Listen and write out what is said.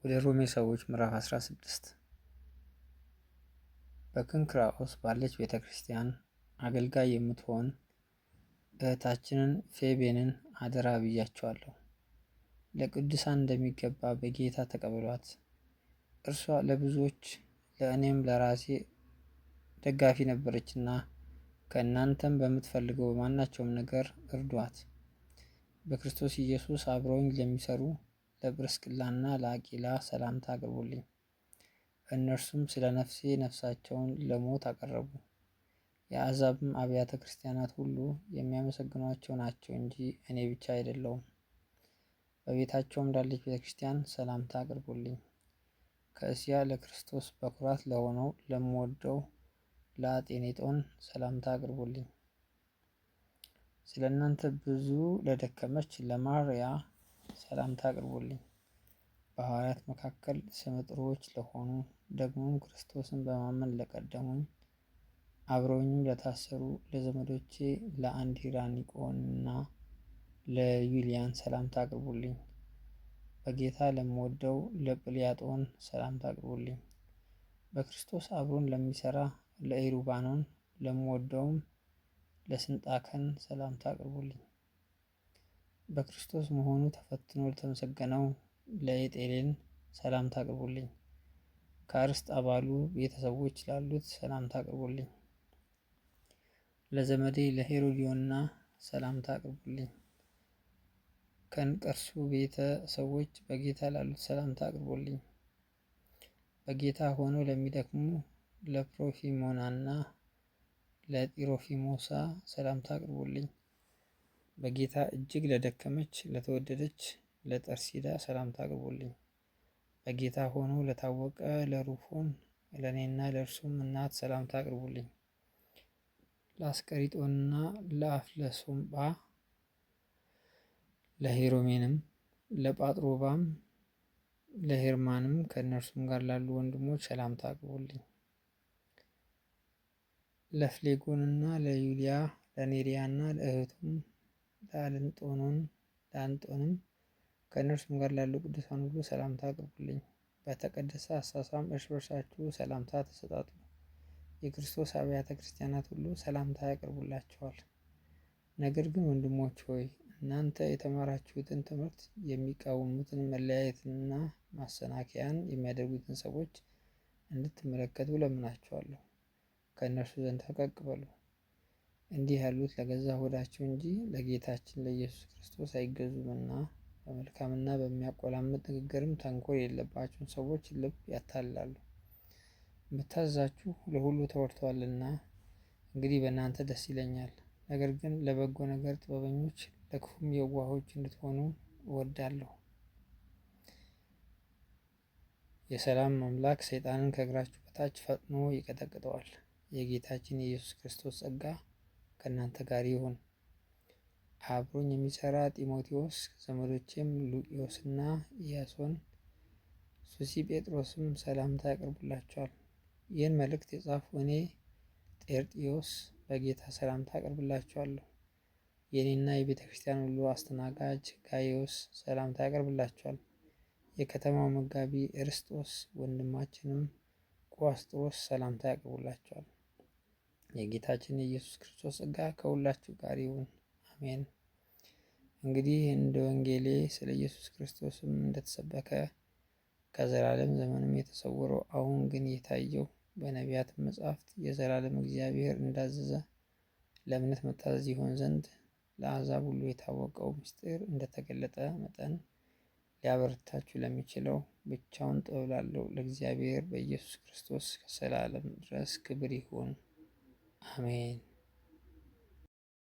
ወደ ሮሜ ሰዎች ምዕራፍ 16 በክንክራኦስ ባለች ቤተ ክርስቲያን አገልጋይ የምትሆን እህታችንን ፌቤንን አደራ ብያቸዋለሁ። ለቅዱሳን እንደሚገባ በጌታ ተቀበሏት። እርሷ ለብዙዎች ለእኔም ለራሴ ደጋፊ ነበረችና ከእናንተም በምትፈልገው በማናቸውም ነገር እርዷት። በክርስቶስ ኢየሱስ አብረውኝ ለሚሰሩ ለጵርስቅላና ለአቂላ ሰላምታ አቅርቡልኝ። እነርሱም ስለ ነፍሴ ነፍሳቸውን ለሞት አቀረቡ። የአሕዛብም አብያተ ክርስቲያናት ሁሉ የሚያመሰግኗቸው ናቸው እንጂ እኔ ብቻ አይደለሁም። በቤታቸውም እንዳለች ቤተ ክርስቲያን ሰላምታ አቅርቡልኝ። ከእስያ ለክርስቶስ በኩራት ለሆነው ለምወደው ለአጤኔጦን ሰላምታ አቅርቡልኝ። ስለ እናንተ ብዙ ለደከመች ለማርያ ሰላምታ አቅርቡልኝ። በሐዋርያት መካከል ስመጥሮዎች ለሆኑ ደግሞም ክርስቶስን በማመን ለቀደሙኝ አብረውኝም ለታሰሩ ለዘመዶቼ ለአንዲራኒቆንና ለዩሊያን ሰላምታ አቅርቡልኝ። በጌታ ለምወደው ለጵልያጦን ሰላምታ አቅርቡልኝ። በክርስቶስ አብሮን ለሚሰራ ለኢሩባኖን ለምወደውም ለስንጣከን ሰላምታ አቅርቡልኝ። በክርስቶስ መሆኑ ተፈትኖ ለተመሰገነው ለኤጤሌን ሰላምታ አቅርቡልኝ። ከአርስጥ አባሉ ቤተሰቦች ላሉት ሰላምታ አቅርቡልኝ። ለዘመዴ ለሄሮዲዮንና ሰላምታ አቅርቡልኝ። ከንቀርሱ ቤተሰቦች በጌታ ላሉት ሰላምታ አቅርቡልኝ። በጌታ ሆነው ለሚደክሙ ለፕሮፊሞናና ለጢሮፊሞሳ ሰላምታ አቅርቡልኝ። በጌታ እጅግ ለደከመች ለተወደደች ለጠርሲዳ ሰላምታ አቅርቡልኝ። በጌታ ሆኖ ለታወቀ ለሩፎን ለእኔና ለእርሱም እናት ሰላምታ አቅርቡልኝ። ለአስቀሪጦንና ለአፍለሶምጳ ለሄሮሜንም ለጳጥሮባም ለሄርማንም ከእነርሱም ጋር ላሉ ወንድሞች ሰላምታ አቅርቡልኝ። ለፍሌጎንና ለዩሊያ ለኔሪያና ለእህቱም ለአንጦንም ከእነርሱም ጋር ላሉ ቅዱሳን ሁሉ ሰላምታ አቅርቡልኝ። በተቀደሰ አሳሳም እርስ በርሳችሁ ሰላምታ ተሰጣጡ። የክርስቶስ አብያተ ክርስቲያናት ሁሉ ሰላምታ ያቀርቡላችኋል። ነገር ግን ወንድሞች ሆይ እናንተ የተማራችሁትን ትምህርት የሚቃወሙትን መለያየትንና ማሰናከያን የሚያደርጉትን ሰዎች እንድትመለከቱ ለምናችኋለሁ። ከእነርሱ ዘንድ ፈቀቅ በሉ። እንዲህ ያሉት ለገዛ ሆዳቸው እንጂ ለጌታችን ለኢየሱስ ክርስቶስ አይገዙምና በመልካምና በሚያቆላምጥ ንግግርም ተንኮል የሌለባቸውን ሰዎች ልብ ያታልላሉ። የምታዛችሁ ለሁሉ ተወርተዋልና እንግዲህ በእናንተ ደስ ይለኛል። ነገር ግን ለበጎ ነገር ጥበበኞች ለክፉም የዋሆች እንድትሆኑ እወዳለሁ። የሰላም አምላክ ሰይጣንን ከእግራችሁ በታች ፈጥኖ ይቀጠቅጠዋል። የጌታችን የኢየሱስ ክርስቶስ ጸጋ ከእናንተ ጋር ይሁን። አብሮኝ የሚሰራ ጢሞቴዎስ ዘመዶቼም ሉቂዮስና ኢያሶን ሱሲ ጴጥሮስም ሰላምታ ያቀርቡላቸዋል። ይህን መልእክት የጻፉ እኔ ጤርጢዮስ በጌታ ሰላምታ አቀርብላቸዋለሁ። የእኔና የቤተ ክርስቲያን ሁሉ አስተናጋጅ ጋይዮስ ሰላምታ ያቀርብላቸዋል። የከተማው መጋቢ ኤርስጦስ ወንድማችንም ቁዋስጥሮስ ሰላምታ ያቀርቡላቸዋል። የጌታችን የኢየሱስ ክርስቶስ ጸጋ ከሁላችሁ ጋር ይሁን፣ አሜን። እንግዲህ እንደ ወንጌሌ ስለ ኢየሱስ ክርስቶስም እንደተሰበከ ከዘላለም ዘመንም የተሰወረው አሁን ግን የታየው በነቢያት መጻሕፍት የዘላለም እግዚአብሔር እንዳዘዘ ለእምነት መታዘዝ ይሆን ዘንድ ለአሕዛብ ሁሉ የታወቀው ምስጢር እንደተገለጠ መጠን ሊያበረታችሁ ለሚችለው ብቻውን ጥበብ ላለው ለእግዚአብሔር በኢየሱስ ክርስቶስ ከዘላለም ድረስ ክብር ይሁን፣ አሜን።